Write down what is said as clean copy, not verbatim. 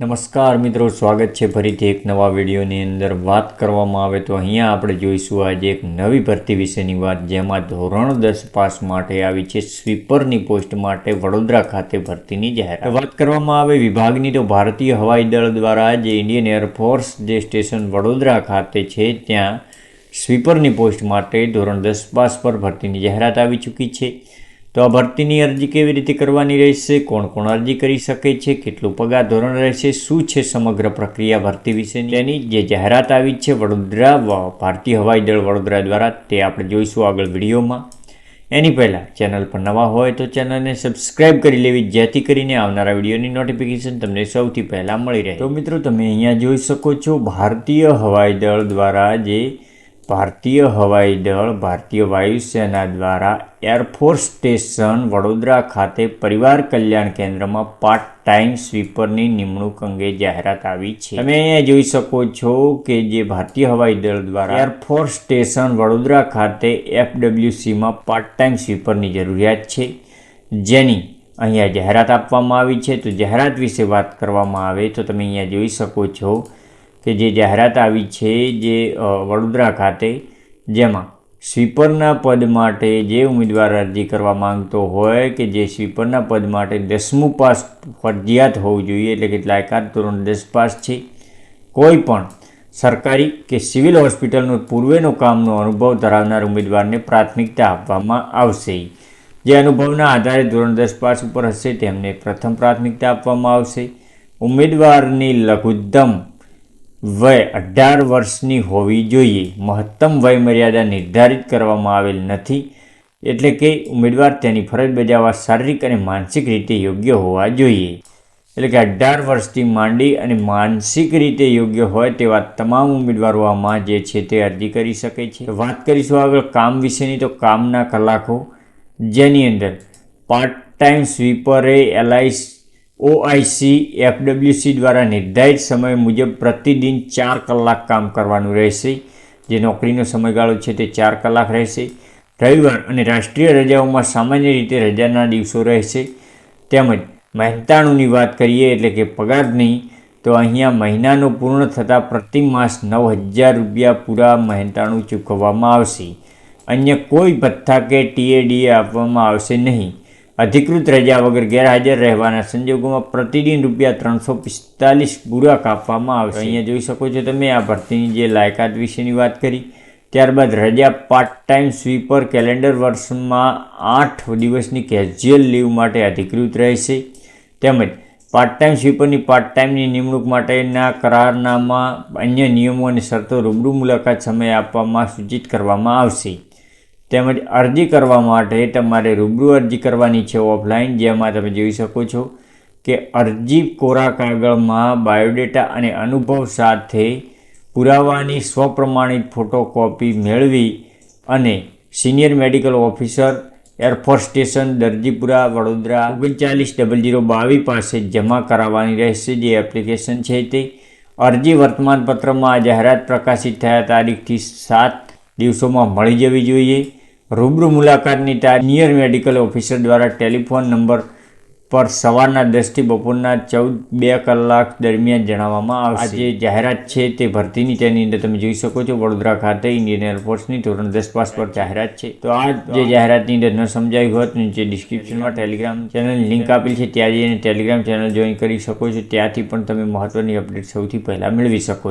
નમસ્કાર મિત્રો, સ્વાગત છે ફરીથી એક નવા વિડીયોની અંદર. વાત કરવામાં આવે તો અહીંયા આપણે જોઈશું આજે એક નવી ભરતી વિશેની વાત, જેમાં ધોરણ 10 પાસ માટે આવી છે સ્વીપરની પોસ્ટ માટે વડોદરા ખાતે ભરતીની જાહેરાત. વાત કરવામાં આવે વિભાગની તો ભારતીય હવાઈ દળ દ્વારા જે ઇન્ડિયન એરફોર્સ જે સ્ટેશન વડોદરા ખાતે છે ત્યાં સ્વીપરની પોસ્ટ માટે ધોરણ 10 પાસ પર ભરતીની જાહેરાત આવી ચૂકી છે. તો આ ભરતીની અરજી કેવી રીતે કરવાની રહેશે, કોણ કોણ અરજી કરી શકે છે, કેટલું પગાર ધોરણ રહેશે, શું છે સમગ્ર પ્રક્રિયા ભરતી વિશેની, તેની જે જાહેરાત આવી છે વડોદરા ભારતીય હવાઈ દળ વડોદરા દ્વારા, તે આપણે જોઈશું આગળ વિડીયોમાં. એની પહેલાં ચેનલ પર નવા હોય તો ચેનલને સબસ્ક્રાઈબ કરી લેવી, જેથી કરીને આવનારા વિડીયોની નોટિફિકેશન તમને સૌથી પહેલાં મળી રહે. તો મિત્રો, તમે અહીંયા જોઈ શકો છો ભારતીય હવાઈ દળ દ્વારા ભારતીય હવાઈ દળ ભારતીય વાયુસેના દ્વારા એરફોર્સ સ્ટેશન વડોદરા ખાતે પરિવાર કલ્યાણ કેન્દ્રમાં પાર્ટ ટાઈમ સ્વીપરની નિમણૂક અંગે જાહેરાત આવી છે. તમે અહીંયા જોઈ શકો છો કે જે ભારતીય હવાઈ દળ દ્વારા એરફોર્સ સ્ટેશન વડોદરા ખાતે FWCમાં પાર્ટ ટાઈમ સ્વીપરની જરૂરિયાત છે, જેની અહીંયા જાહેરાત આપવામાં આવી છે. તો જાહેરાત વિશે વાત કરવામાં આવે તો તમે અહીંયા જોઈ શકો છો કે જે જાહેરાત આવી છે જે વડોદરા ખાતે, જેમાં સ્વીપરના પદ માટે જે ઉમેદવાર અરજી કરવા માંગતો હોય કે જે સ્વીપરના પદ માટે 10મું પાસ ફરજિયાત હોવું જોઈએ, એટલે કે લાયકાત ધોરણ 10 પાસ છે. કોઈ પણ સરકારી કે સિવિલ હોસ્પિટલનો પૂર્વેનો કામનો અનુભવ ધરાવનાર ઉમેદવારને પ્રાથમિકતા આપવામાં આવશે. જે અનુભવના આધારે ધોરણ 10 પાસ ઉપર હશે તેમને પ્રથમ પ્રાથમિકતા આપવામાં આવશે. ઉમેદવારની લઘુત્તમ વય 18 વર્ષની હોવી જોઈએ. મહત્તમ વય મર્યાદા નિર્ધારિત કરવામાં આવેલ નથી, એટલે કે ઉમેદવાર તેની ફરજ બજાવવા શારીરિક અને માનસિક રીતે યોગ્ય હોવા જોઈએ. એટલે કે 18 વર્ષથી માંડી અને માનસિક રીતે યોગ્ય હોય તેવા તમામ ઉમેદવારો આમાં જે છે તે અરજી કરી શકે છે. વાત કરીશું આગળ કામ વિશેની. તો કામના કલાકો, જેની અંદર પાર્ટ ટાઈમ સ્વીપરે OIC FWC દ્વારા નિર્ધારિત સમય મુજબ પ્રતિદિન 4 કલાક કામ કરવાનું રહેશે. જે નોકરીનો સમયગાળો છે તે 4 કલાક રહેશે. રવિવાર અને રાષ્ટ્રીય રજાઓમાં સામાન્ય રીતે રજાના દિવસો રહેશે. તેમજ મહેનતાણુંની વાત કરીએ એટલે કે પગારની, તો અહીંયા મહિનાનો પૂર્ણ થતાં પ્રતિ માસ 9,000 રૂપિયા પૂરા મહેનતાણું ચૂકવવામાં આવશે. અન્ય કોઈ ભથ્થા કે TADA આપવામાં આવશે નહીં. અધિકૃત રજા વગર ગેરહાજર રહેવાના સંજોગોમાં પ્રતિદિન રૂપિયા 345 પૂરા કાપવામાં આવશે. અહીંયા જોઈ શકો છો તમે આ ભરતીની જે લાયકાત વિશેની વાત કરી. ત્યારબાદ રજા પાર્ટ ટાઈમ સ્વીપર કેલેન્ડર વર્ષમાં 8 દિવસની કેઝ્યુઅલ લીવ માટે અધિકૃત રહેશે. તેમજ પાર્ટ ટાઈમ સ્વીપરની પાર્ટ ટાઈમની નિમણૂક માટેના કરારનામા અન્ય નિયમો અને શરતો રૂબરૂ મુલાકાત સમયે આપવામાં સૂચિત કરવામાં આવશે. તેમજ અરજી કરવા માટે તમારે રૂબરૂ અરજી કરવાની છે ઓફલાઈન, જેમાં તમે જોઈ શકો છો કે અરજી કોરા કાગળમાં બાયોડેટા અને અનુભવ સાથે પુરાવાની સ્વપ્રમાણિત ફોટોકોપી મેળવી અને senior medical officer air force station Darjipura Vadodara 390022 પાસે જમા કરાવવાની રહેશે. જે એપ્લિકેશન છે તે અરજી વર્તમાનપત્રમાં જાહેરાત પ્રકાશિત થયા તારીખથી 7 દિવસોમાં મળી જવી જોઈએ. રૂબરૂ મુલાકાતની તારીખ સિનિયર મેડિકલ ઓફિસર દ્વારા ટેલિફોન નંબર પર સવારના 10 થી બપોરના 2 કલાક દરમિયાન જણાવવામાં આવશે. આ જે જાહેરાત છે તે ભરતીની, તેની અંદર તમે જોઈ શકો છો વડોદરા ખાતે ઇન્ડિયન એરફોર્સની ધોરણ 10 પાસ પર જાહેરાત છે. તો આ જે જાહેરાતની અંદર ન સમજાયું હોત, જે ડિસ્ક્રિપ્શનમાં ટેલિગ્રામ ચેનલની લિંક આપેલી છે ત્યાં જઈને ટેલિગ્રામ ચેનલ જોઈન કરી શકો છો. ત્યાંથી પણ તમે મહત્ત્વની અપડેટ સૌથી પહેલાં મેળવી શકો છો.